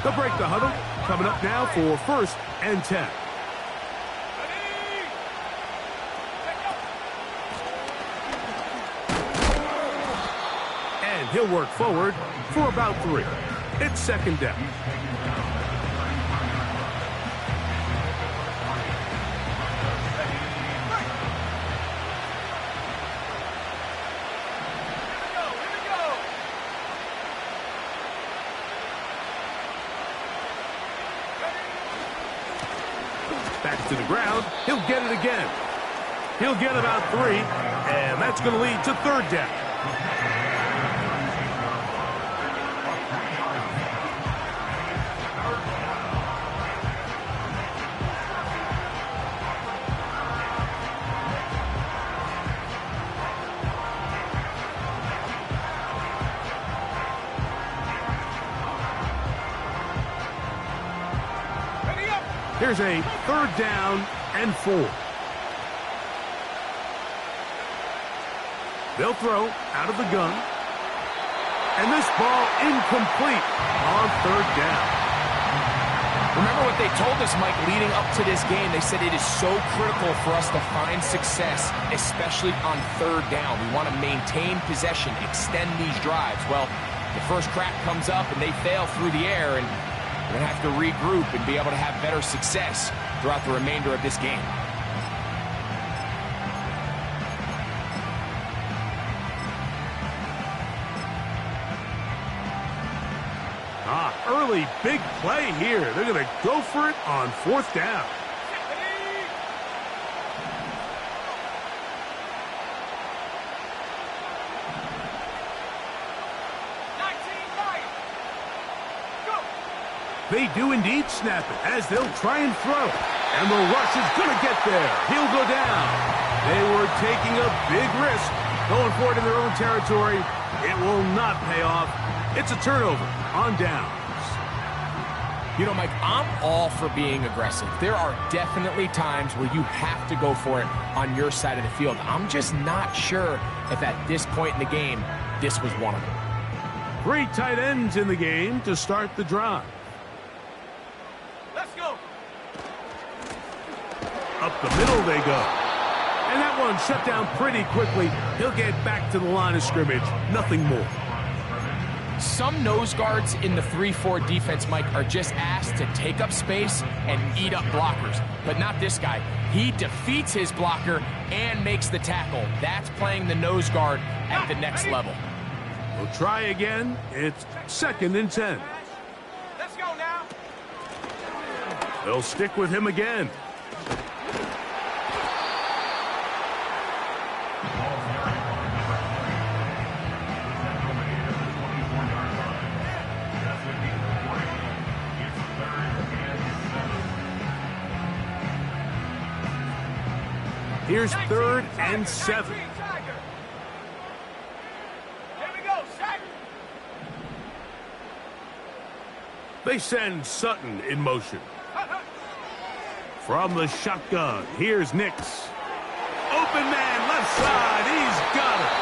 They'll break the huddle. Coming up now for 1st and 10. And he'll work forward for about 3. It's 2nd down. Back to the ground. He'll get it again. He'll get about 3, and that's going to lead to 3rd down. Here's a 3rd down and 4. They'll throw out of the gun. And this ball incomplete on 3rd down. Remember what they told us, Mike, leading up to this game. They said it is so critical for us to find success, especially on 3rd down. We want to maintain possession, extend these drives. Well, the first crack comes up and they fail through the air, and we're going to have to regroup and be able to have better success throughout the remainder of this game. Early big play here. They're going to go for it on 4th down. They do indeed snap it as they'll try and throw. And the rush is going to get there. He'll go down. They were taking a big risk going for it in their own territory. It will not pay off. It's a turnover on downs. You know, Mike, I'm all for being aggressive. There are definitely times where you have to go for it on your side of the field. I'm just not sure if at this point in the game, this was one of them. 3 tight ends in the game to start the drive. Let's go. Up the middle they go. And that one shut down pretty quickly. He'll get back to the line of scrimmage. Nothing more. Some nose guards in the 3-4 defense, Mike, are just asked to take up space and eat up blockers. But not this guy. He defeats his blocker and makes the tackle. That's playing the nose guard at the next level. We'll try again. It's 2nd and 10. Let's go now. They'll stick with him again. Here's 3rd and 7. Here we go, Sack. They send Sutton in motion. From the shotgun, here's Nix. Open man, left side, he's got it.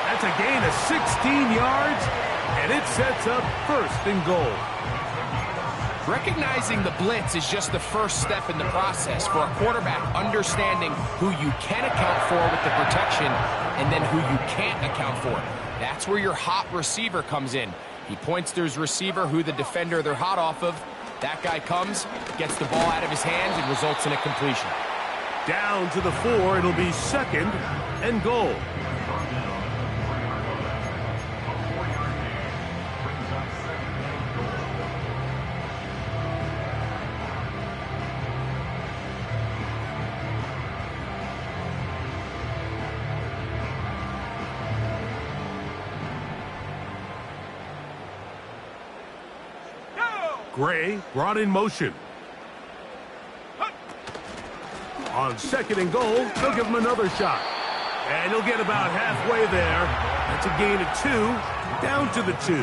That's a gain of 16 yards, and it sets up 1st and goal. Recognizing the blitz is just the first step in the process for a quarterback, understanding who you can account for with the protection and then who you can't account for. That's where your hot receiver comes in. He points to his receiver, who the defender they're hot off of. That guy comes, gets the ball out of his hands, and results in a completion. Down to the 4, it'll be 2nd and goal. Gray brought in motion. On 2nd and goal, they'll give him another shot. And he'll get about halfway there. That's a gain of 2, down to the 2.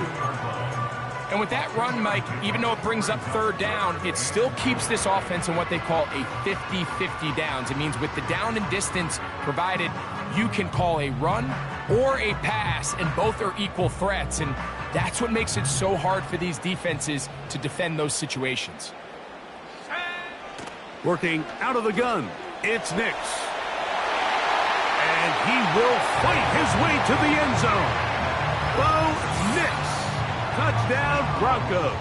And with that run, Mike, even though it brings up 3rd down, it still keeps this offense in what they call a 50-50 downs. It means with the down and distance provided, you can call a run or a pass, and both are equal threats, and that's what makes it so hard for these defenses to defend those situations. Working out of the gun, it's Nix. And he will fight his way to the end zone. Bo Nix. Touchdown, Broncos.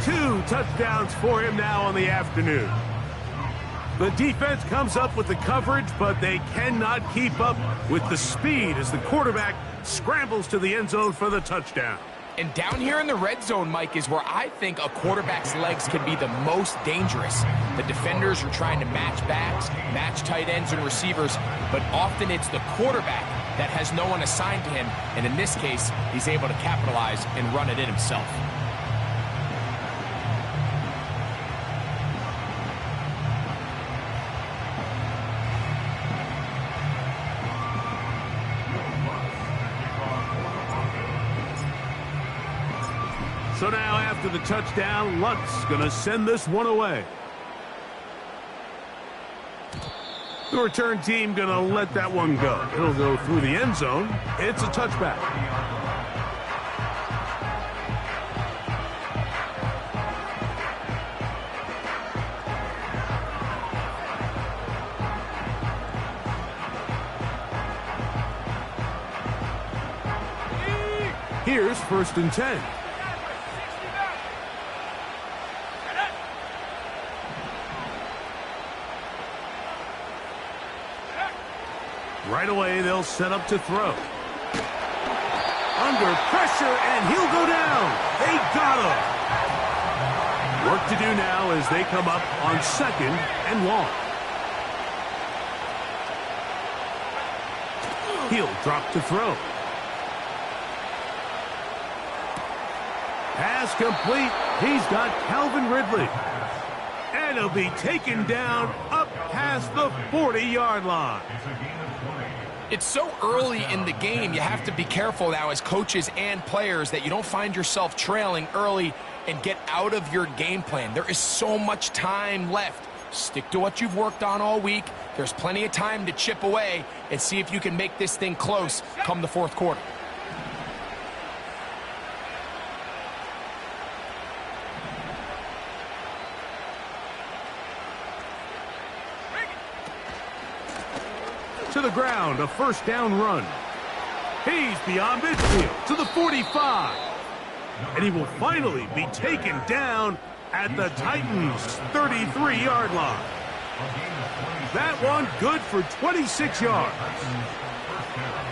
2 touchdowns for him now on the afternoon. The defense comes up with the coverage, but they cannot keep up with the speed as the quarterback scrambles to the end zone for the touchdown. And down here in the red zone, Mike, is where I think a quarterback's legs can be the most dangerous. The defenders are trying to match backs, match tight ends and receivers, but often it's the quarterback that has no one assigned to him, and in this case, he's able to capitalize and run it in himself. So now after the touchdown, Lunt's going to send this one away. The return team going to let that one go. It'll go through the end zone. It's a touchback. Here's 1st and 10. Right away, they'll set up to throw. Under pressure, and he'll go down. They got him. Work to do now as they come up on 2nd and long. He'll drop to throw. Pass complete. He's got Calvin Ridley. And he'll be taken down up past the 40-yard line. It's so early in the game, you have to be careful now as coaches and players that you don't find yourself trailing early and get out of your game plan. There is so much time left. Stick to what you've worked on all week. There's plenty of time to chip away and see if you can make this thing close come the 4th quarter. To the ground, a 1st down run. He's beyond midfield to the 45. And he will finally be taken down at the Titans' 33-yard line. That one good for 26 yards.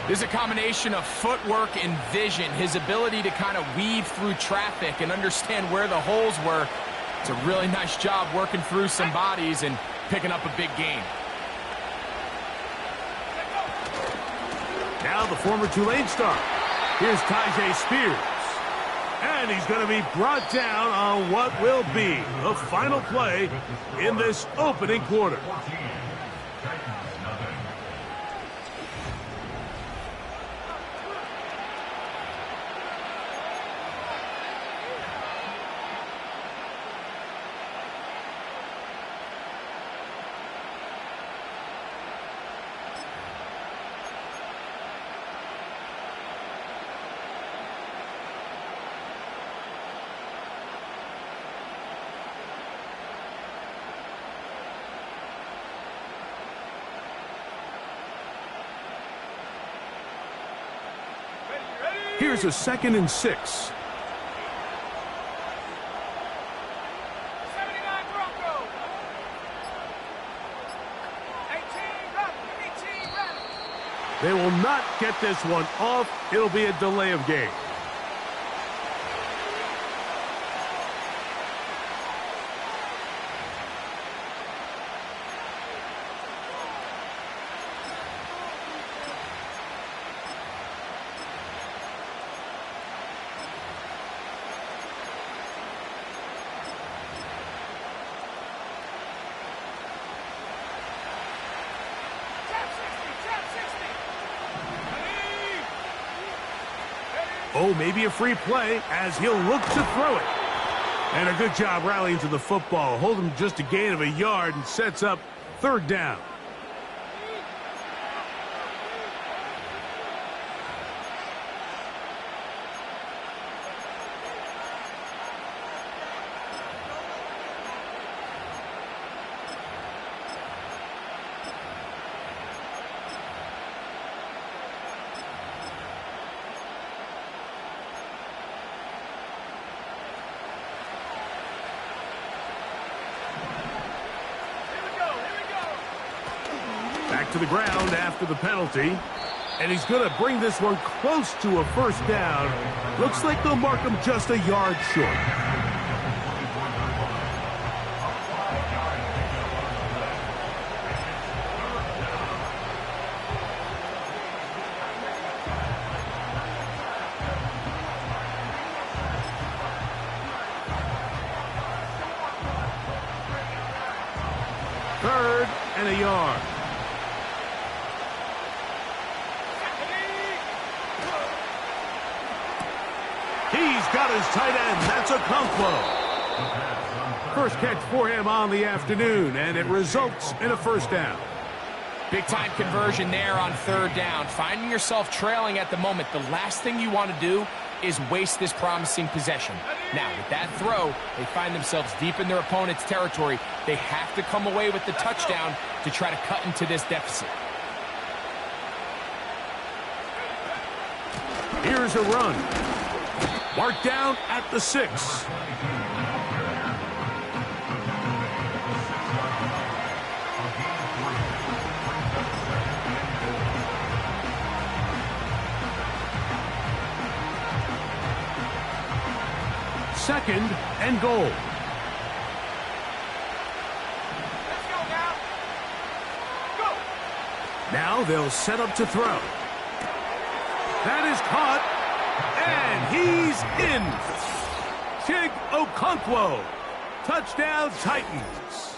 There's a combination of footwork and vision, his ability to kind of weave through traffic and understand where the holes were. It's a really nice job working through some bodies and picking up a big gain. Now the former Tulane star. Here's Tyjae Spears. And he's going to be brought down on what will be the final play in this opening quarter. Here's a 2nd and 6. 79 Broncos. 18 ready. They will not get this one off. It'll be a delay of game. Oh, maybe a free play as he'll look to throw it. And a good job rallying to the football. Hold him just a gain of a yard and sets up 3rd down. to the ground after the penalty. And he's going to bring this one close to a first down. Looks like they'll mark him just a yard short. Third and a yard. He's got his tight end. That's Okonkwo. First catch for him on the afternoon, and it results in a first down. Big-time conversion there on third down. Finding yourself trailing at the moment, the last thing you want to do is waste this promising possession. Now, with that throw, they find themselves deep in their opponent's territory. They have to come away with the touchdown to try to cut into this deficit. Here's a run. Marked down at the 6. Second and goal. Let's go now. Go. Now they'll set up to throw. That is caught, and he's in. Chig Okonkwo. Touchdown, Titans.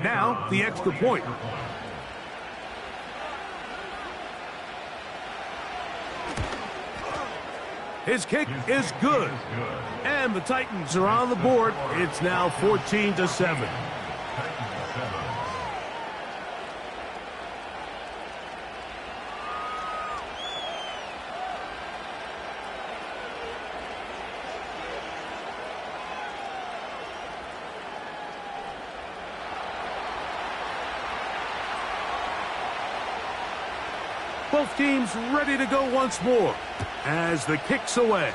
Now, the extra point. His kick is good. And the Titans are on the board. It's now 14-7. Both teams ready to go once more as the kick's away.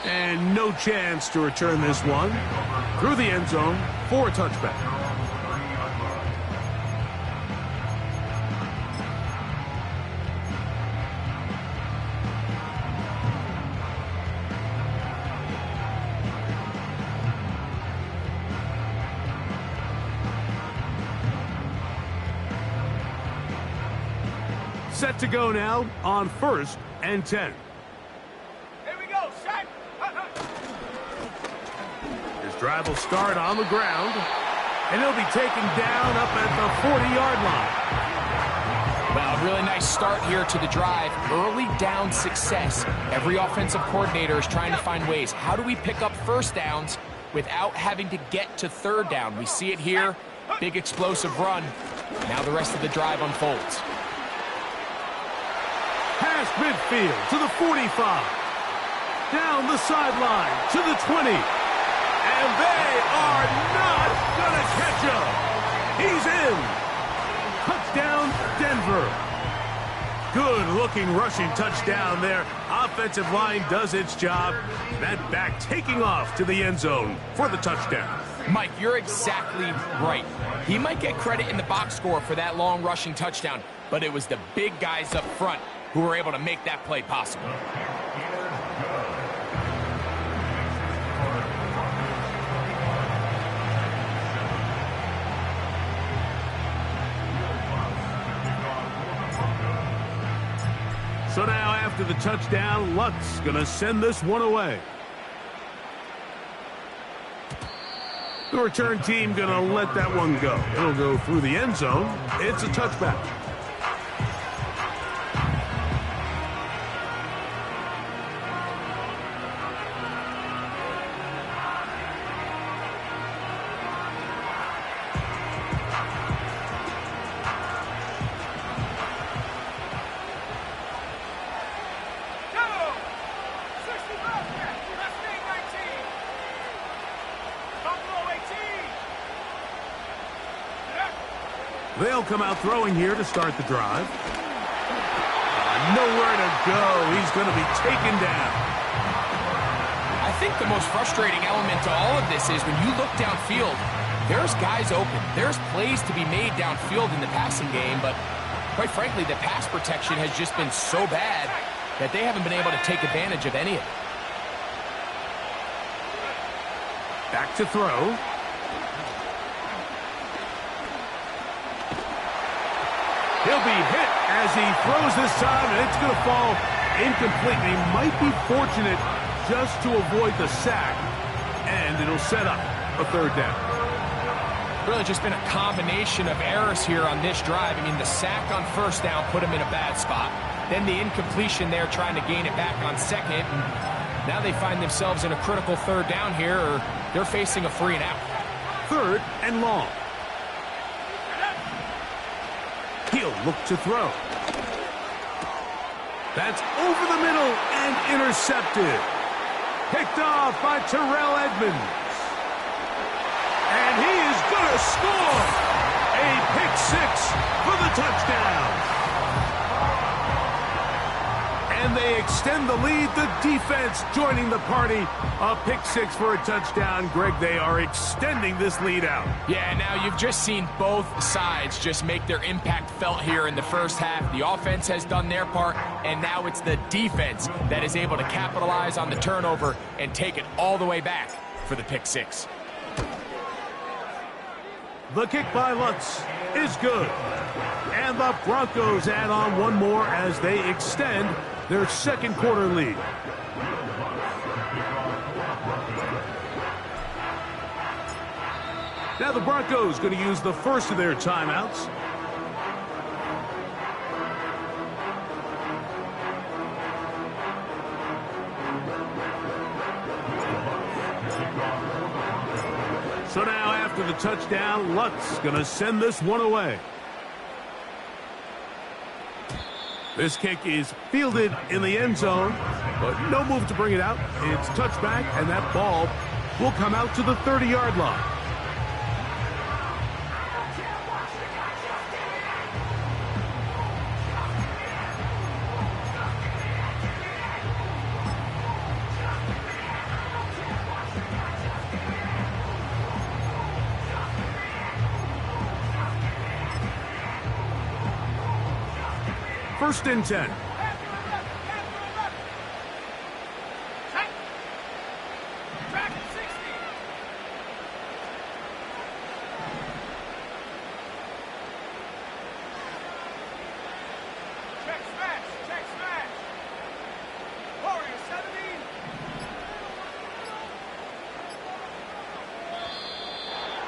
And no chance to return this one through the end zone for a touchback. Set to go now on 1st and 10. Here we go, set. His drive will start on the ground, and he'll be taken down up at the 40-yard line. Well, a really nice start here to the drive. Early down success. Every offensive coordinator is trying to find ways. How do we pick up first downs without having to get to third down? We see it here. Big explosive run. Now the rest of the drive unfolds. Past midfield to the 45. Down the sideline to the 20. And they are not going to catch him. He's in. Touchdown, Denver. Good-looking rushing touchdown there. Offensive line does its job. That back taking off to the end zone for the touchdown. Mike, you're exactly right. He might get credit in the box score for that long rushing touchdown, but it was the big guys up front who were able to make that play possible. So now after the touchdown, Luck's going to send this one away. The return team going to let that one go. It'll go through the end zone. It's a touchback. They'll come out throwing here to start the drive. Nowhere to go. He's going to be taken down. I think the most frustrating element to all of this is when you look downfield, there's guys open. There's plays to be made downfield in the passing game, but quite frankly, the pass protection has just been so bad that they haven't been able to take advantage of any of it. Back to throw. He'll be hit as he throws this time, and it's going to fall incomplete. He might be fortunate just to avoid the sack, and it'll set up a third down. Really just been a combination of errors here on this drive. I mean, the sack on first down put him in a bad spot. Then the incompletion there trying to gain it back on second. And now they find themselves in a critical third down here, or they're facing a 3 and out. Third and long. He'll look to throw. That's over the middle and intercepted. Picked off by Terrell Edmunds. And he is going to score. A pick six for the touchdown. And they extend the lead. The defense joining the party. A pick six for a touchdown. Greg, they are extending this lead out. Yeah, now you've just seen both sides just make their impact felt here in the first half. The offense has done their part, and now it's the defense that is able to capitalize on the turnover and take it all the way back for the pick six. The kick by Lutz is good. And the Broncos add on one more as they extend their second quarter lead. Now the Broncos going to use the first of their timeouts. So now after the touchdown, Lutz going to send this one away. This kick is fielded in the end zone, but no move to bring it out. It's touchback, and that ball will come out to the 30-yard line. First and 10. Back 60. Check smash. Check smash. Warrior 70.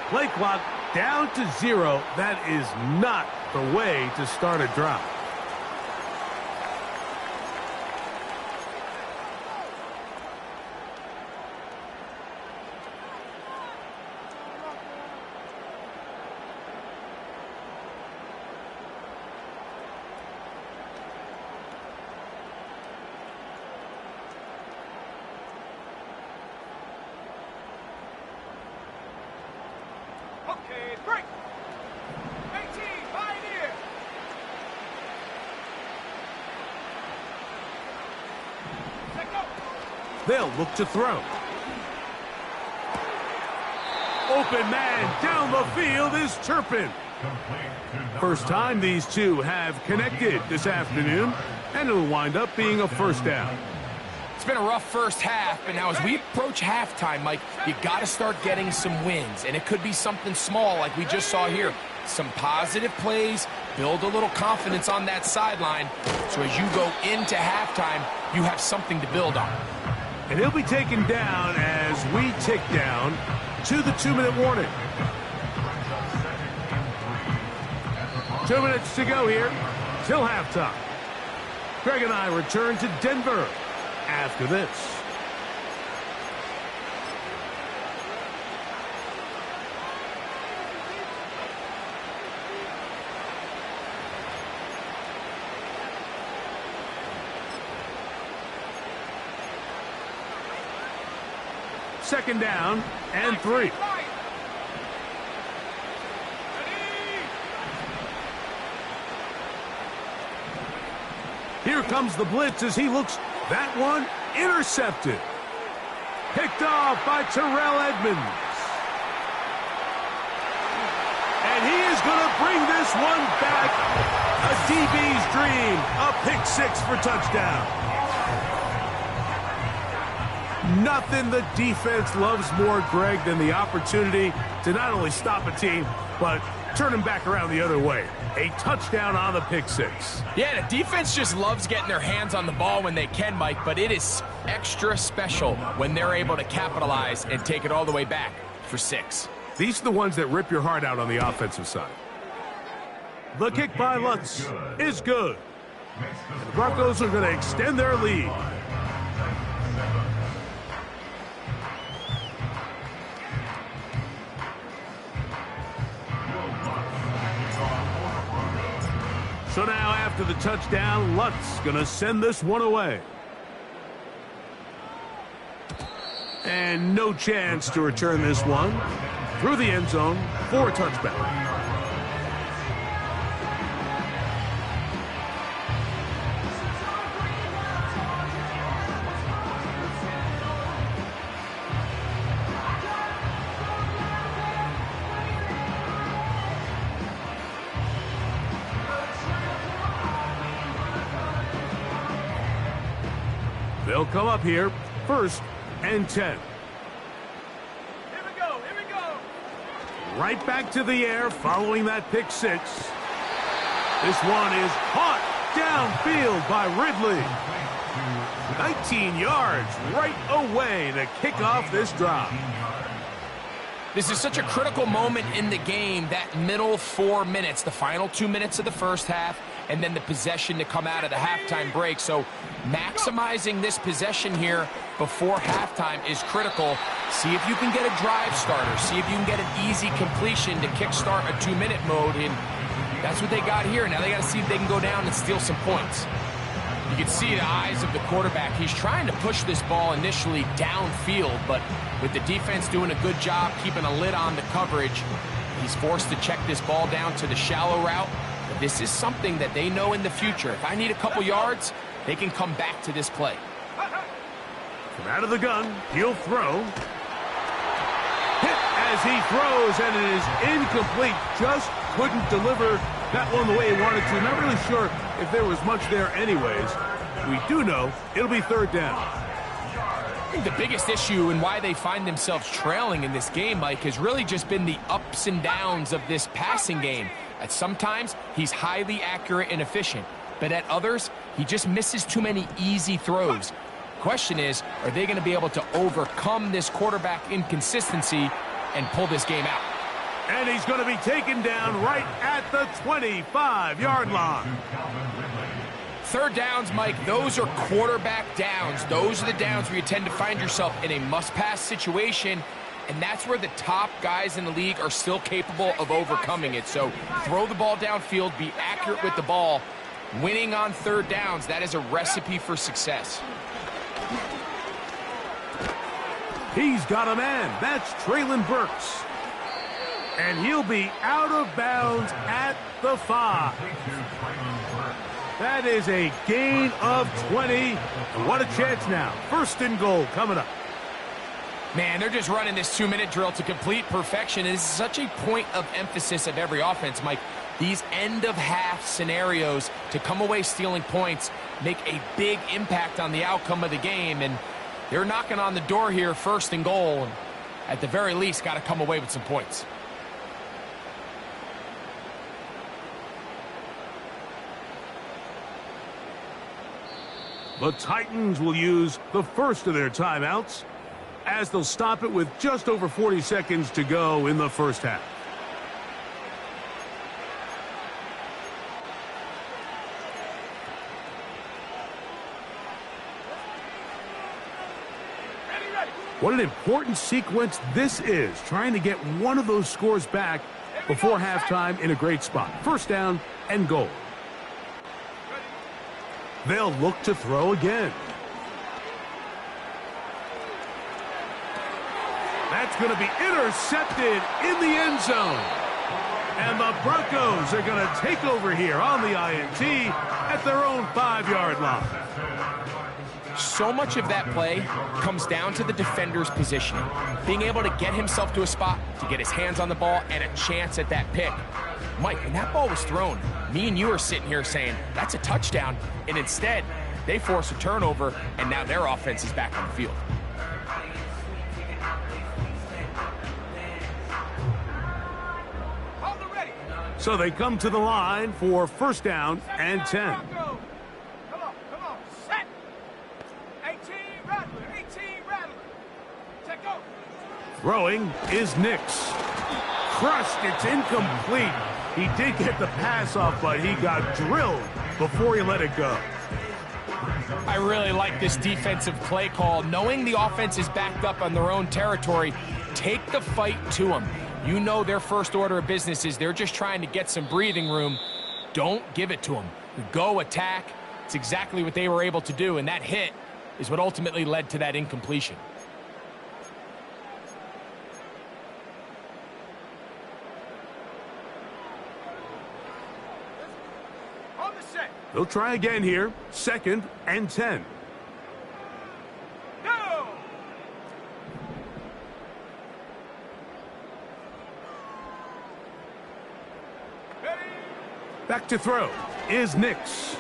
Play clock down to 0. That is not the way to start a drive. Okay, break. 18, Pioneer. Set go. They'll look to throw. Open man down the field is Turpin. First time these two have connected this afternoon, and it'll wind up being a first down. It's been a rough first half, but now as we approach halftime, Mike, you got to start getting some wins, and it could be something small like we just saw here. Some positive plays, build a little confidence on that sideline, so as you go into halftime, you have something to build on. And he'll be taken down as we tick down to the 2-minute warning. 2 minutes to go here till halftime. Greg and I return to Denver after this. Second down and 3. comes the blitz as he looks. That one intercepted. Picked off by Terrell Edmunds. And he is going to bring this one back. A DB's dream. A pick six for touchdown. Nothing the defense loves more, Greg, than the opportunity to not only stop a team, but turn them back around the other way. A touchdown on the pick six. Yeah, the defense just loves getting their hands on the ball when they can, Mike, but it is extra special when they're able to capitalize and take it all the way back for 6. These are the ones that rip your heart out on the offensive side. The kick by Lutz is good. And the Broncos are going to extend their lead. So now after the touchdown, Lutz going to send this one away. And no chance to return this one through the end zone for a touchback. They'll come up here, 1st and 10. Here we go, here we go. Right back to the air following that pick six. This one is caught downfield by Ridley. 19 yards right away to kick off this drive. This is such a critical moment in the game, that middle 4 minutes, the final 2 minutes of the first half, and then the possession to come out of the halftime break. So maximizing this possession here before halftime is critical. See if you can get a drive starter. See if you can get an easy completion to kickstart a 2-minute mode. And that's what they got here. Now they got to see if they can go down and steal some points. You can see the eyes of the quarterback. He's trying to push this ball initially downfield, but with the defense doing a good job keeping a lid on the coverage, he's forced to check this ball down to the shallow route. But this is something that they know in the future. If I need a couple yards, they can come back to this play. From out of the gun, he'll throw. Hit as he throws, and it is incomplete. Just couldn't deliver that one the way he wanted to. Not really sure if there was much there anyways. We do know it'll be 3rd down. I think the biggest issue and why they find themselves trailing in this game, Mike, has really just been the ups and downs of this passing game. At sometimes, he's highly accurate and efficient, but at others, he just misses too many easy throws. Question is, are they going to be able to overcome this quarterback inconsistency and pull this game out? And he's going to be taken down right at the 25-yard line. 3rd downs, Mike, those are quarterback downs. Those are the downs where you tend to find yourself in a must-pass situation, and that's where the top guys in the league are still capable of overcoming it. So throw the ball downfield, be accurate with the ball. Winning on 3rd downs, that is a recipe for success. He's got a man. That's Treylon Burks. And he'll be out of bounds at the 5. That is a gain of 20. And what a chance now. 1st and goal coming up. Man, they're just running this 2-minute drill to complete perfection. It is such a point of emphasis of every offense, Mike. These end-of-half scenarios to come away stealing points make a big impact on the outcome of the game. And they're knocking on the door here, 1st and goal. And at the very least, got to come away with some points. The Titans will use the first of their timeouts as they'll stop it with just over 40 seconds to go in the first half. What an important sequence this is, trying to get one of those scores back before halftime in a great spot. 1st down and goal. They'll look to throw again. That's going to be intercepted in the end zone. And the Broncos are going to take over here on the INT at their own 5-yard line. So much of that play comes down to the defender's positioning. Being able to get himself to a spot, to get his hands on the ball, and a chance at that pick. Mike, when that ball was thrown, me and you are sitting here saying, that's a touchdown. And instead, they force a turnover, and now their offense is back on the field. So they come to the line for first down and 10. Come on, set. 18 Rattler, 18 Rattler. Take go. Throwing is Nix. Crushed, it's incomplete. He did get the pass off, but he got drilled before he let it go. I really like this defensive play call. Knowing the offense is backed up on their own territory, take the fight to them. You know their first order of business is they're just trying to get some breathing room. Don't give it to them. Go attack. It's exactly what they were able to do, and that hit is what ultimately led to that incompletion. On the set. They'll try again here. Second and 10. Go. Back to throw is Nix.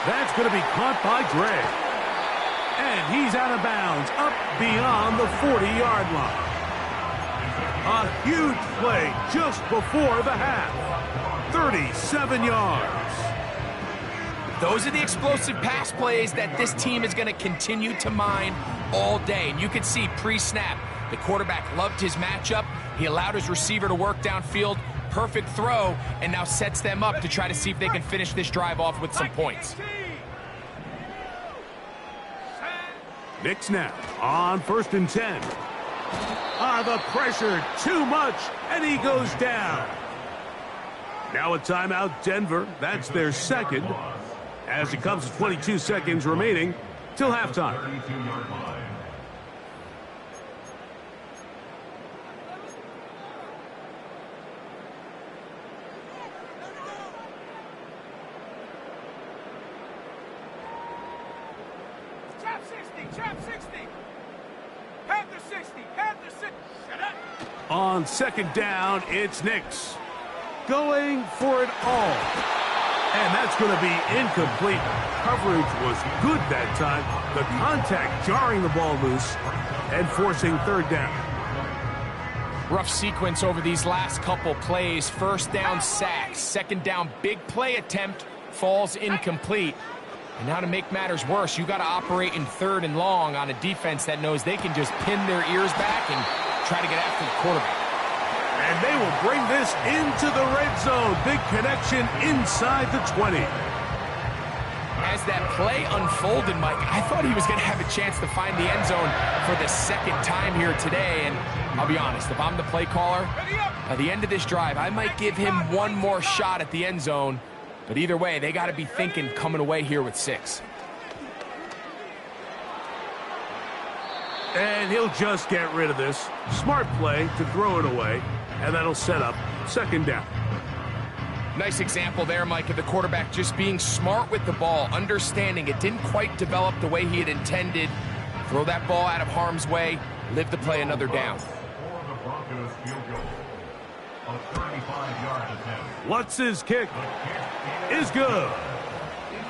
That's going to be caught by Dre. And he's out of bounds, up beyond the 40-yard line. A huge play just before the half. 37 yards. Those are the explosive pass plays that this team is going to continue to mine all day. And you can see pre-snap, the quarterback loved his matchup. He allowed his receiver to work downfield. Perfect throw, and now sets them up to try to see if they can finish this drive off with some points. Nix now on first and 10. The pressure, too much, and he goes down. Now a timeout, Denver. That's their second, as it comes to 22 seconds remaining till halftime. Trap 60. Panther 60. Panther 60. Shut up. On second down, it's Nix. Going for it all. And that's going to be incomplete. Coverage was good that time. The contact jarring the ball loose and forcing third down. Rough sequence over these last couple plays. First down sack. Second down big play attempt falls incomplete. And now to make matters worse, you got to operate in third and long on a defense that knows they can just pin their ears back and try to get after the quarterback. And they will bring this into the red zone. Big connection inside the 20. As that play unfolded, Mike, I thought he was going to have a chance to find the end zone for the second time here today. And I'll be honest, if I'm the play caller, at the end of this drive, I might give him one more shot at the end zone. But either way, they got to be thinking coming away here with 6. And he'll just get rid of this. Smart play to throw it away, and that'll set up second down. Nice example there, Mike, of the quarterback just being smart with the ball, understanding it didn't quite develop the way he had intended. Throw that ball out of harm's way, live to play another down. What's his kick? Is good.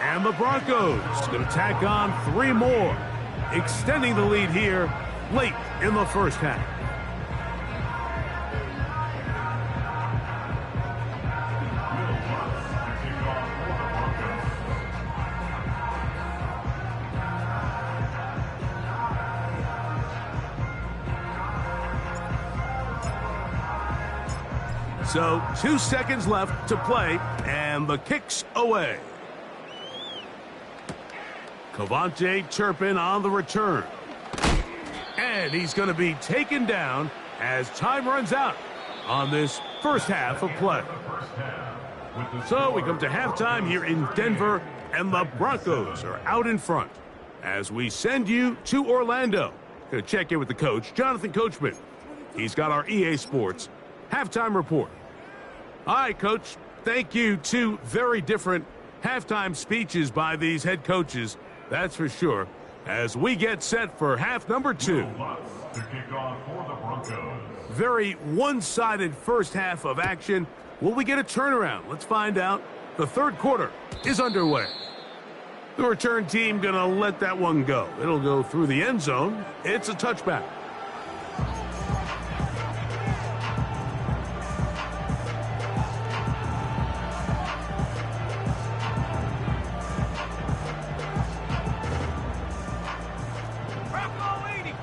And the Broncos going to tack on 3 more, extending the lead here late in the first half. So 2 seconds left to play, and the kick's away. Cavante Turpin on the return. And he's going to be taken down as time runs out on this first half of play. So we come to halftime here in Denver, and the Broncos are out in front as we send you to Orlando. Going to check in with the coach, Jonathan Coachman. He's got our EA Sports Halftime report. All right, Coach. Thank you. Two very different halftime speeches by these head coaches. That's for sure. As we get set for half number 2. To kick off for the Broncos. Very one-sided first half of action. Will we get a turnaround? Let's find out. The third quarter is underway. The return team going to let that one go. It'll go through the end zone. It's a touchback. Bronco 80.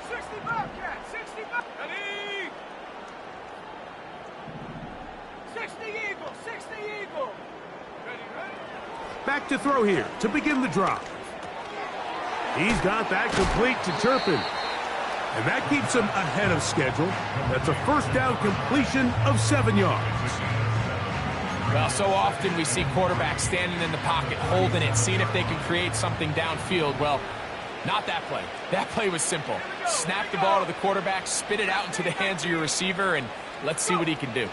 60 Bobcat. 60 Bobcat. Ready. 60 Eagle. 60 Eagle. Ready, ready. Back to throw here to begin the drive. He's got that complete to Turpin. And that keeps him ahead of schedule. That's a first down completion of 7 yards. Well, so often we see quarterbacks standing in the pocket, holding it, seeing if they can create something downfield. Well, not that play. That play was simple. Snap the ball to the quarterback, spit it out into the hands of your receiver, and let's see what he can do.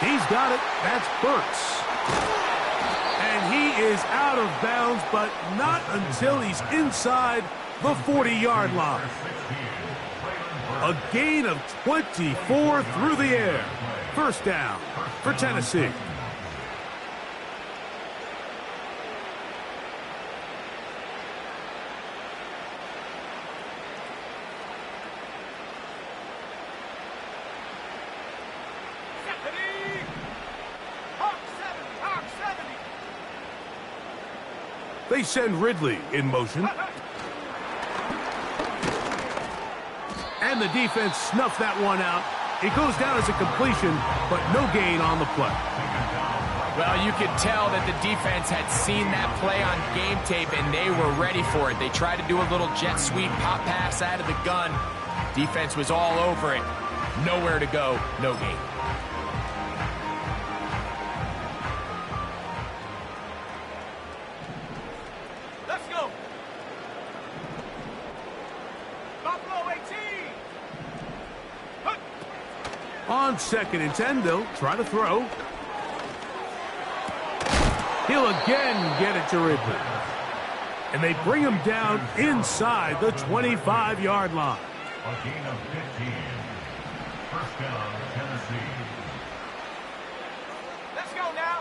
He's got it. That's Burks. And he is out of bounds, but not until he's inside the 40-yard line. A gain of 24 through the air. First down for Tennessee. Ready. Hawk 70. Hawk 70. They send Ridley in motion. And the defense snuffed that one out. It goes down as a completion, but no gain on the play. Well, you could tell that the defense had seen that play on game tape, and they were ready for it. They tried to do a little jet sweep pop pass out of the gun. Defense was all over it. Nowhere to go, no gain. Let's go. Buffalo 18. Huck. On 2nd and 10, they'll try to throw. He'll again get it to Ridley. And they bring him down inside the 25-yard line. A gain of 15. First down, Tennessee. Let's go now.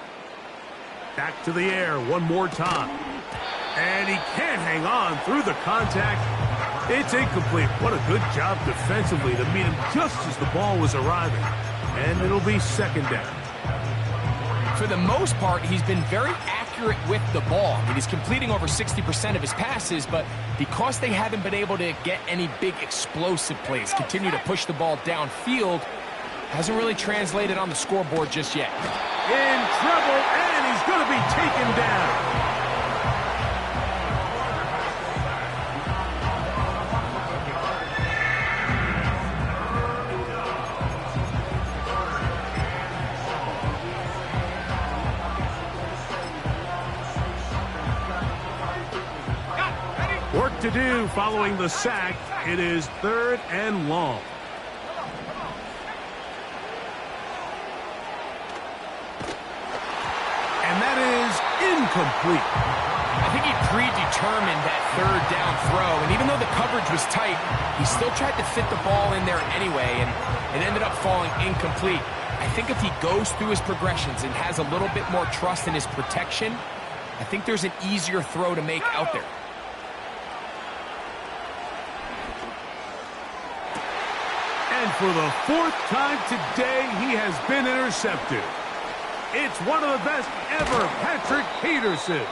Back to the air one more time. And he can't hang on through the contact. It's incomplete. What a good job defensively to meet him just as the ball was arriving. And it'll be second down. For the most part, he's been very accurate with the ball. I mean, he's completing over 60% of his passes, but because they haven't been able to get any big explosive plays, continue to push the ball downfield, hasn't really translated on the scoreboard just yet. In trouble, and he's going to be taken down. Work to do following the sack. It is 3rd and long. And that is incomplete. I think he predetermined that 3rd down throw, and even though the coverage was tight, he still tried to fit the ball in there anyway, and it ended up falling incomplete. I think if he goes through his progressions and has a little bit more trust in his protection, I think there's an easier throw to make out there. And for the 4th time today, he has been intercepted. It's one of the best ever, Patrick Peterson.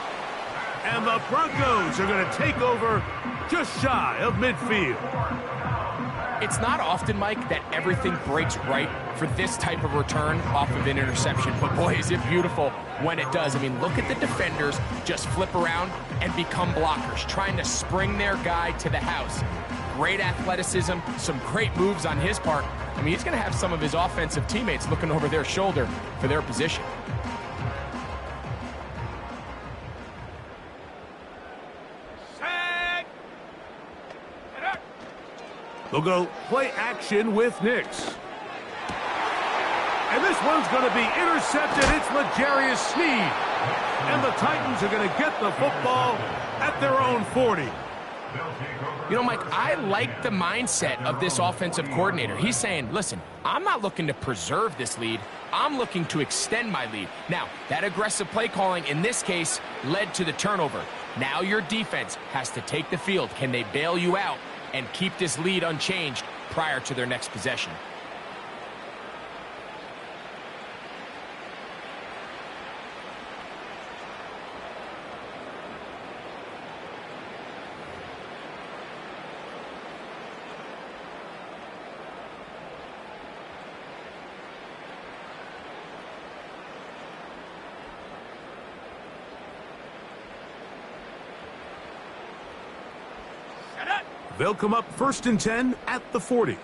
And the Broncos are going to take over just shy of midfield. It's not often, Mike, that everything breaks right for this type of return off of an interception. But boy, is it beautiful when it does. I mean, look at the defenders just flip around and become blockers, trying to spring their guy to the house. Great athleticism, some great moves on his part. I mean, he's going to have some of his offensive teammates looking over their shoulder for their position. Set. And up. They'll go play action with Nix. And this one's going to be intercepted. It's L'Jarius Sneed. And the Titans are going to get the football at their own 40. You know, Mike, I like the mindset of this offensive coordinator. He's saying, listen, I'm not looking to preserve this lead. I'm looking to extend my lead. Now, that aggressive play calling in this case led to the turnover. Now your defense has to take the field. Can they bail you out and keep this lead unchanged prior to their next possession? They'll come up 1st and 10 at the 40.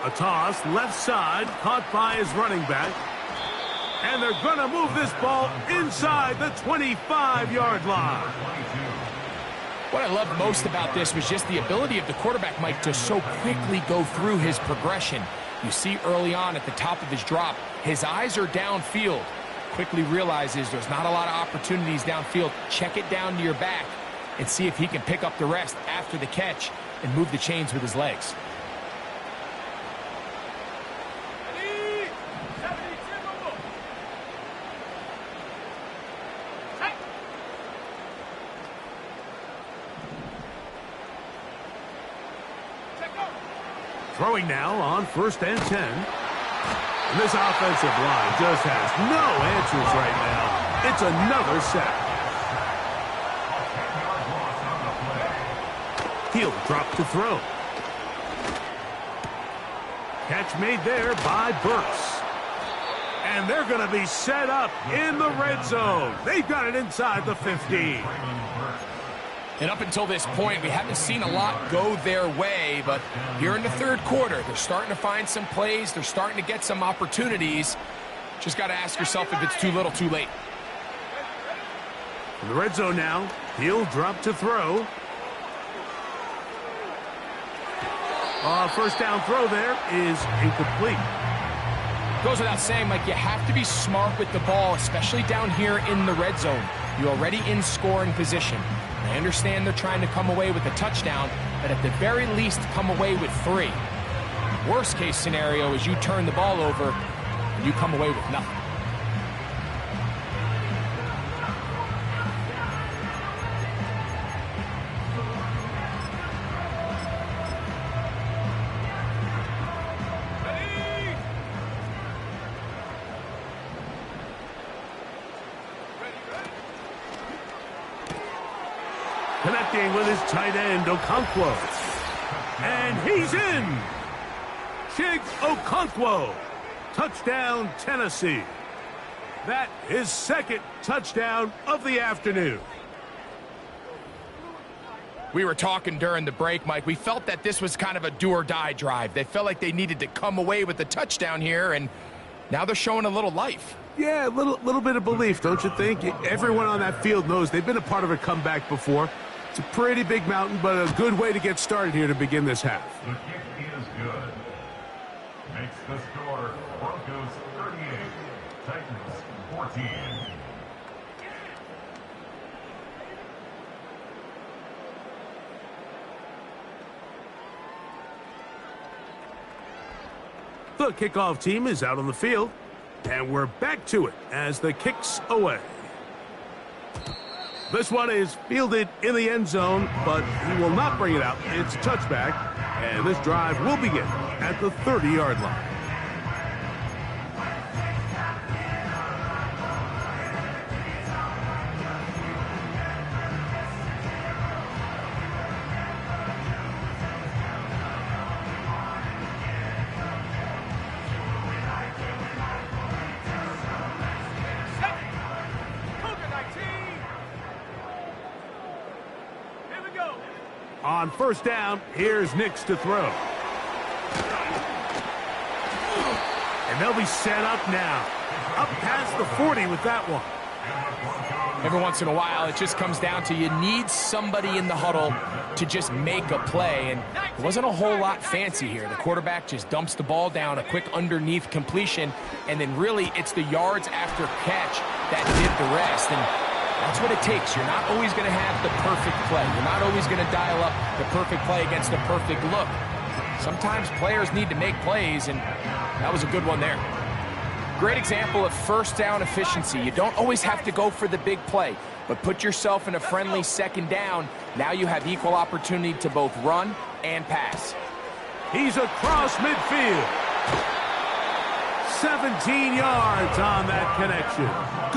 A toss, left side, caught by his running back. And they're going to move this ball inside the 25-yard line. What I loved most about this was just the ability of the quarterback, Mike, to so quickly go through his progression. You see early on at the top of his drop, his eyes are downfield. Quickly realizes there's not a lot of opportunities downfield. Check it down to your back and see if he can pick up the rest after the catch and move the chains with his legs. Throwing now on 1st and 10. And this offensive line just has no answers right now. It's another sack. He'll drop to throw. Catch made there by Burks. And they're going to be set up in the red zone. They've got it inside the 15. And up until this point, we haven't seen a lot go their way, but here in the third quarter, they're starting to find some plays. They're starting to get some opportunities. Just got to ask yourself if it's too little, too late. In the red zone now, he'll drop to throw. First down throw there is incomplete. Goes without saying, Mike, you have to be smart with the ball, especially down here in the red zone. You're already in scoring position. I understand they're trying to come away with a touchdown, but at the very least, come away with 3. Worst case scenario is you turn the ball over and you come away with nothing. Connecting with his tight end, Okonkwo. And he's in. Chig Okonkwo. Touchdown, Tennessee. That is second touchdown of the afternoon. We were talking during the break, Mike. We felt that this was kind of a do-or-die drive. They felt like they needed to come away with the touchdown here, and now they're showing a little life. Yeah, a little bit of belief, don't you think? Everyone on that field knows they've been a part of a comeback before. It's a pretty big mountain, but a good way to get started here to begin this half. The kick is good. Makes the score Broncos 38, Titans 14. The kickoff team is out on the field, and we're back to it as the kick's away. This one is fielded in the end zone, but he will not bring it out. It's a touchback, and this drive will begin at the 30-yard line. On first down, here's Nix to throw. And they'll be set up now. Up past the 40 with that one. Every once in a while, it just comes down to you need somebody in the huddle to just make a play, and it wasn't a whole lot fancy here. The quarterback just dumps the ball down, a quick underneath completion, and then really it's the yards after catch that did the rest, and that's what it takes. You're not always going to have the perfect play. You're not always going to dial up the perfect play against the perfect look. Sometimes players need to make plays, and that was a good one there. Great example of first down efficiency. You don't always have to go for the big play, but put yourself in a friendly second down. Now you have equal opportunity to both run and pass. He's across midfield. 17 yards on that connection.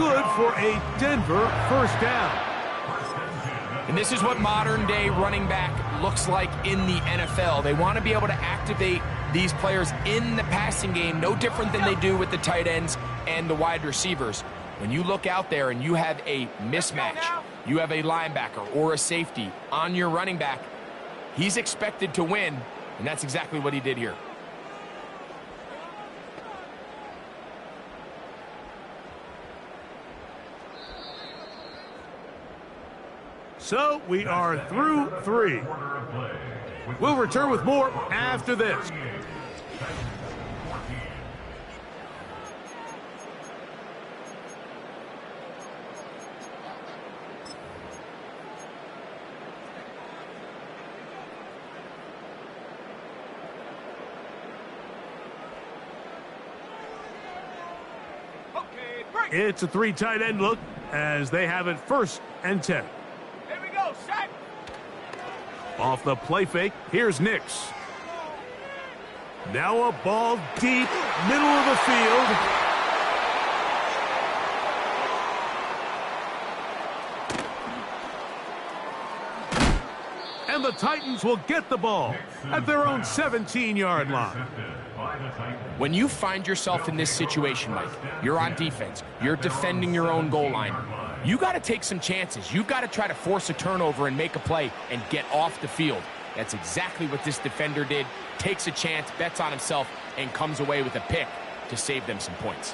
Good for a Denver first down. And this is what modern-day running back looks like in the NFL. They want to be able to activate these players in the passing game, no different than they do with the tight ends and the wide receivers. When you look out there and you have a mismatch, you have a linebacker or a safety on your running back, he's expected to win, and that's exactly what he did here. So we are through 3. We'll return with more after this. It's a 3 tight end look as they have it 1st and 10. Off the play fake, here's Nix. Now a ball deep, middle of the field. And the Titans will get the ball at their own 17-yard line. When you find yourself in this situation, Mike, you're on defense, you're defending your own goal line, you got to take some chances. You've got to try to force a turnover and make a play and get off the field. That's exactly what this defender did. Takes a chance, bets on himself, and comes away with a pick to save them some points.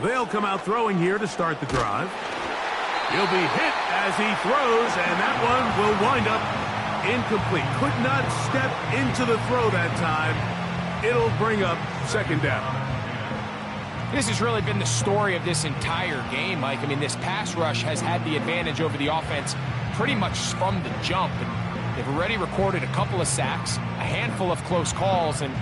They'll come out throwing here to start the drive. He'll be hit as he throws, and that one will wind up incomplete. Could not step into the throw that time. It'll bring up 2nd down. This has really been the story of this entire game, Mike. I mean, this pass rush has had the advantage over the offense pretty much from the jump. And they've already recorded a couple of sacks, a handful of close calls, and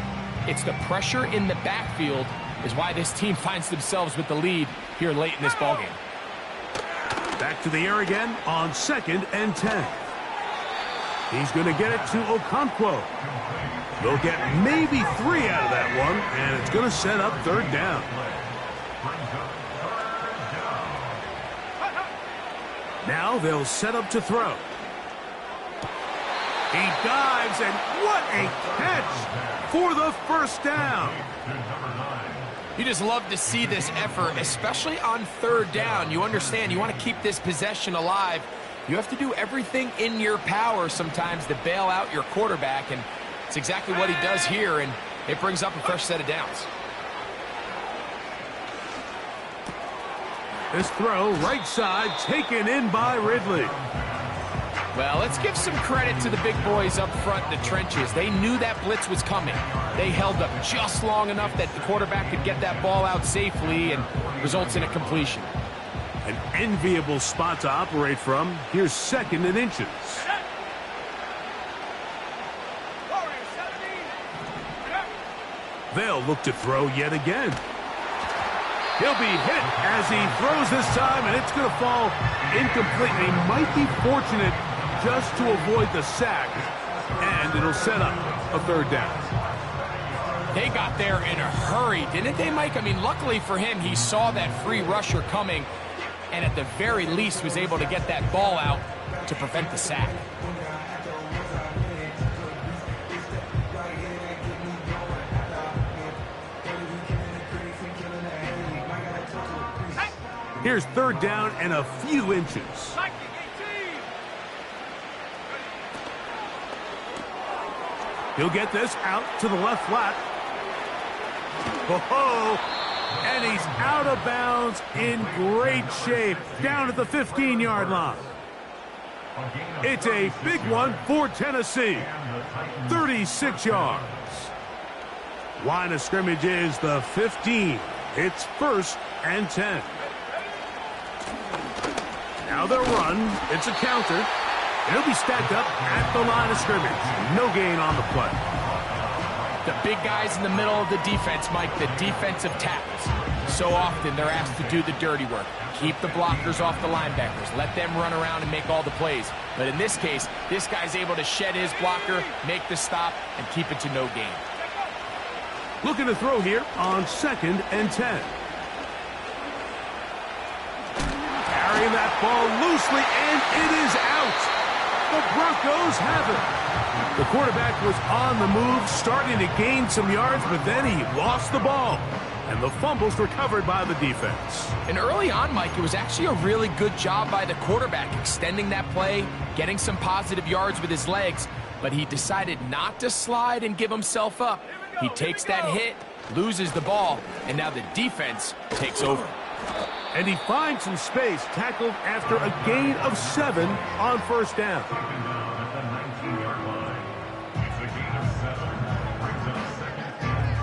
it's the pressure in the backfield is why this team finds themselves with the lead here late in this ballgame. Back to the air again on 2nd and 10. He's going to get it to Okonkwo. They'll get maybe 3 out of that one, and it's going to set up 3rd down. Now they'll set up to throw. He dives, and what a catch for the 1st down. You just love to see this effort, especially on 3rd down. You understand, you want to keep this possession alive. You have to do everything in your power sometimes to bail out your quarterback, and it's exactly what he does here, and it brings up a fresh set of downs. This throw, right side, taken in by Ridley. Well, let's give some credit to the big boys up front in the trenches. They knew that blitz was coming. They held up just long enough that the quarterback could get that ball out safely and results in a completion. An enviable spot to operate from. Here's 2nd and inches. They'll look to throw yet again. He'll be hit as he throws this time, and it's going to fall incomplete. He might be fortunate just to avoid the sack, and it'll set up a 3rd down. They got there in a hurry, didn't they, Mike? I mean, luckily for him, he saw that free rusher coming. and at the very least was able to get that ball out to prevent the sack. Here's third down and a few inches. He'll get this out to the left flat. Oh, and he's out of bounds in great shape down at the 15-yard line. It's a big one for Tennessee. 36 yards. Line of scrimmage is the 15. It's 1st and 10. Now they'll run. It's a counter. It'll be stacked up at the line of scrimmage. No gain on the play. The big guys in the middle of the defense, Mike, the defensive tackles. So often they're asked to do the dirty work. Keep the blockers off the linebackers. Let them run around and make all the plays. But in this case, this guy's able to shed his blocker, make the stop, and keep it to no gain. Looking to throw here on 2nd and 10. Carrying that ball loosely, and it is out. The Broncos have it. The quarterback was on the move, starting to gain some yards, but then he lost the ball. And the fumble's recovered by the defense. And early on, Mike, it was actually a really good job by the quarterback, extending that play, getting some positive yards with his legs, but he decided not to slide and give himself up. He takes that hit, loses the ball, and now the defense takes over. And he finds some space, tackled after a gain of 7 on 1st down. At the 19-yard line. It's a gain of 7. Brings up 2nd and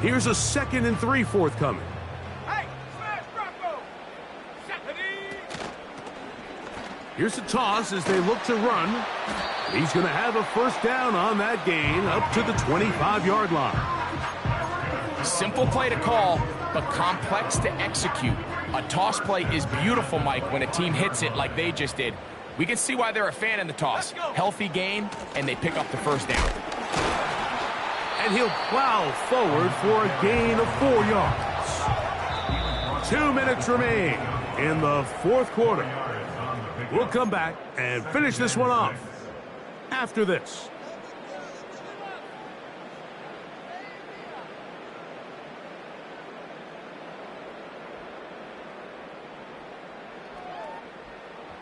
3. Here's a 2nd and 3 forthcoming. Hey, smash Bronco! Here's a toss as they look to run. He's going to have a 1st down on that gain up to the 25-yard line. Simple play to call, but complex to execute. A toss play is beautiful, Mike, when a team hits it like they just did. We can see why they're a fan in the toss. Healthy gain, and they pick up the 1st down. And he'll plow forward for a gain of 4 yards. 2 minutes remain in the 4th quarter. We'll come back and finish this one off after this.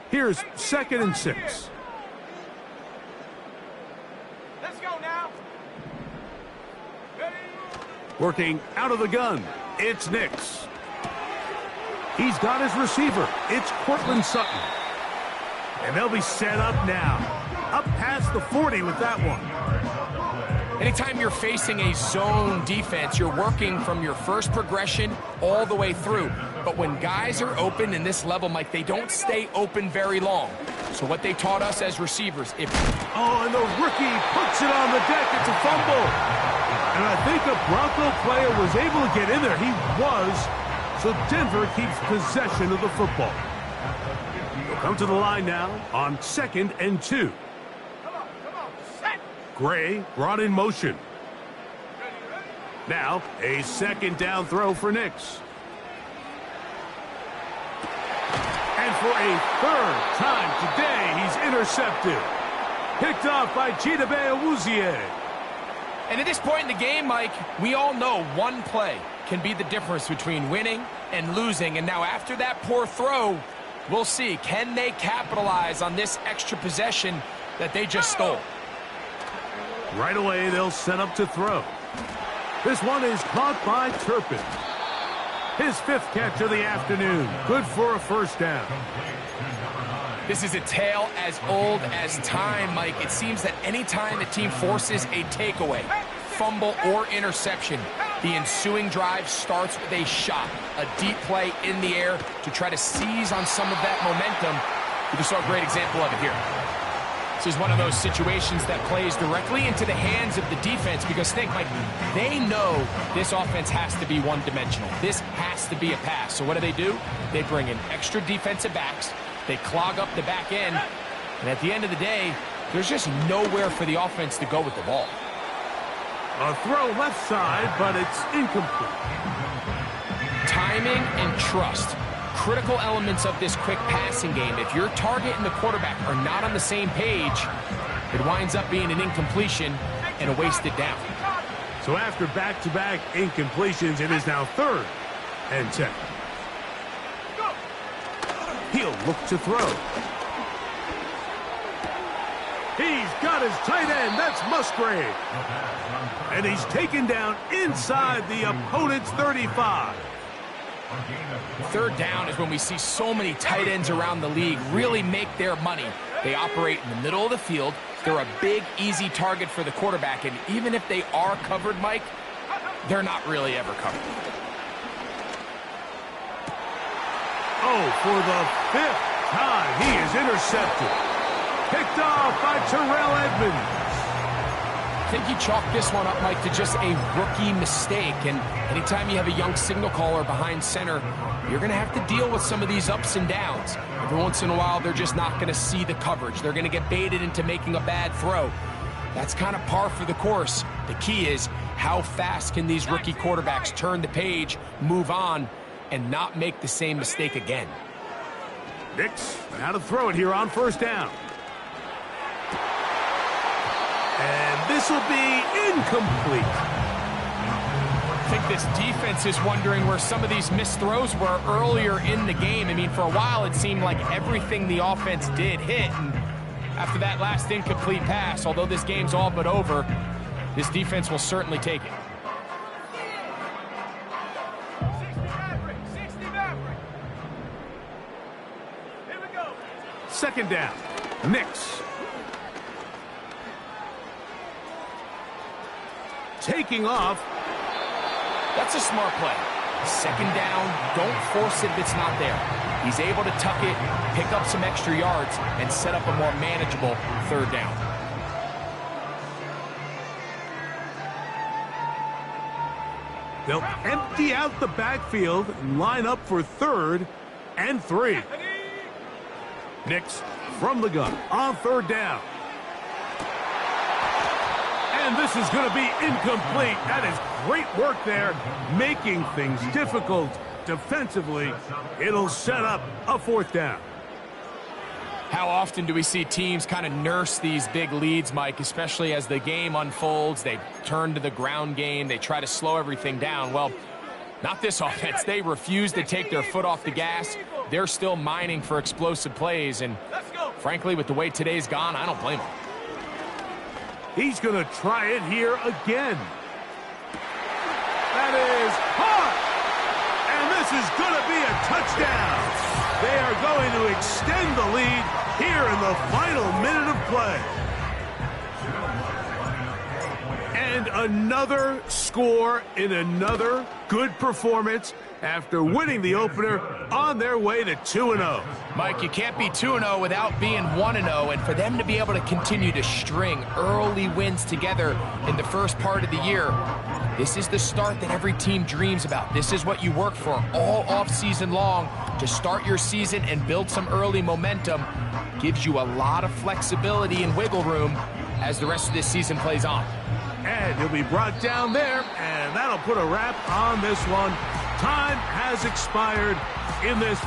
Here's 2nd and 6. Let's go now. Ready? Working out of the gun, it's Nix. He's got his receiver. It's Courtland Sutton. And they'll be set up now. Up past the 40 with that one. Anytime you're facing a zone defense, you're working from your first progression all the way through. But when guys are open in this level, Mike, they don't stay open very long. So what they taught us as receivers, and the rookie puts it on the deck. It's a fumble. And I think a Bronco player was able to get in there. He was. So Denver keeps possession of the football. They'll come to the line now on 2nd and 2. Come on, set. Gray brought in motion. Now, a 2nd down throw for Nix. And for a 3rd time today, he's intercepted. Picked off by Chidobe Awuzie. And at this point in the game, Mike, we all know one play can be the difference between winning and losing. And now after that poor throw, we'll see, can they capitalize on this extra possession that they just stole? Right away, they'll set up to throw. This one is caught by Turpin. His 5th catch of the afternoon. Good for a 1st down. This is a tale as old as time, Mike. It seems that any time a team forces a takeaway, fumble, or interception, the ensuing drive starts with a shot, a deep play in the air to try to seize on some of that momentum. We just saw a great example of it here. This is one of those situations that plays directly into the hands of the defense because think, Mike, they know this offense has to be one-dimensional. This has to be a pass. So what do? They bring in extra defensive backs. They clog up the back end. And at the end of the day, there's just nowhere for the offense to go with the ball. A throw left side, but it's incomplete. Timing and trust. Critical elements of this quick passing game. If your target and the quarterback are not on the same page, it winds up being an incompletion and a wasted down. So after back-to-back incompletions, it is now 3rd and 10. He'll look to throw. He's got his tight end. That's Musgrave. And he's taken down inside the opponent's 35. 3rd down is when we see so many tight ends around the league really make their money. They operate in the middle of the field. They're a big, easy target for the quarterback. And even if they are covered, Mike, they're not really ever covered. Oh, for the 5th time, he is intercepted. Picked off by Terrell Edmonds. I think you chalk this one up, Mike, to just a rookie mistake. And anytime you have a young signal caller behind center, you're going to have to deal with some of these ups and downs. Every once in a while, they're just not going to see the coverage. They're going to get baited into making a bad throw. That's kind of par for the course. The key is how fast can these rookie quarterbacks turn the page, move on, and not make the same mistake again. Nix, how to throw it here on 1st down. And this will be incomplete. I think this defense is wondering where some of these missed throws were earlier in the game. I mean, for a while, it seemed like everything the offense did hit. And after that last incomplete pass, although this game's all but over, this defense will certainly take it. 60 Maverick. Here we go. 2nd down. Nix. Taking off. That's a smart play. 2nd down, don't force it if it's not there. He's able to tuck it, pick up some extra yards, and set up a more manageable 3rd down. They'll empty out the backfield and line up for 3rd and 3. Nix from the gun on 3rd down. And this is going to be incomplete. That is great work there, making things difficult defensively. It'll set up a 4th down. How often do we see teams kind of nurse these big leads, Mike, especially as the game unfolds? They turn to the ground game. They try to slow everything down. Well, not this offense. They refuse to take their foot off the gas. They're still mining for explosive plays. And frankly, with the way today's gone, I don't blame them. He's going to try it here again. That is hard. And this is going to be a touchdown. They are going to extend the lead here in the final minute of play. And another score in another good performance after winning the opener on their way to 2-0. Mike, you can't be 2-0 without being 1-0, and for them to be able to continue to string early wins together in the first part of the year, this is the start that every team dreams about. This is what you work for all offseason long to start your season and build some early momentum. Gives you a lot of flexibility and wiggle room as the rest of this season plays on. And he'll be brought down there, and that'll put a wrap on this one. Time has expired in this